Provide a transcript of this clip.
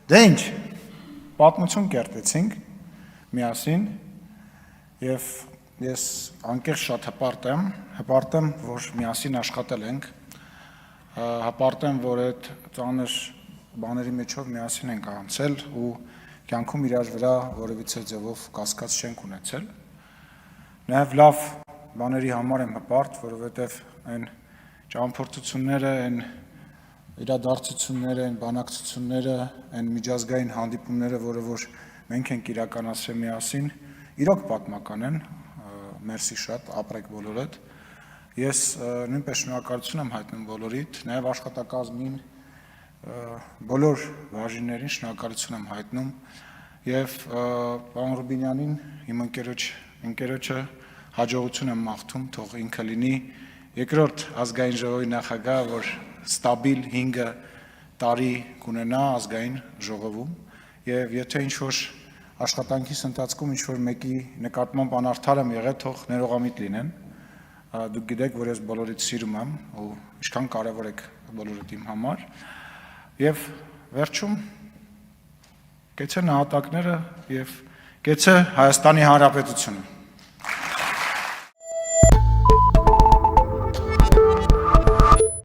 Դե ինչ, պատմություն կերտեցինք միասին և ես անկեղծ շատ հպարտ եմ, որ միասին աշխատել ենք, հպարտ եմ, որ այդ ծանր բաների մեջով միասին ենք անցել ու կյանքում իրար վրա որևիցե ձևով կասկած չենք ունեցել, նաև լավ բաների համար եմ հպարտ, որովհետև այն ճամփորդությունները, այն իրադարձությունները, այն բանակցությունները, այն միջազգային հանդիպումները, որը որ մենք ենք իրականացրել միասին, իրոք պատմական են, մերսի շատ, ապրեք բոլորդ, ես նույնպես շնորհակալություն եմ հայտնում բոլորիդ, նաև աշխատակազմին, բոլոր բաժիններին շնորհակալություն եմ հայտնում և պարոն Ռուբինյանին, իմ ընկերոջը հաջողություն եմ մաղթում, թող ինքը լինի երկրորդ ազգային ժողովի նախագահը, որ ստաբիլ 5 տարի կունենա ազգային ժողովում և եթե ինչ-որ աշխատանքիս ընթացքում ինչ-որ մեկի նկատմամբ անարդար եմ եղել, թող ներողամիտ լինեն, դուք գիտեք, որ ես բոլորիդ սիրում եմ ու ինչքան կարևոր եք բոլորիդ իմ համար և վերջում կեցե նահատակները և կեցե Հայաստանի Հանրապետությունը։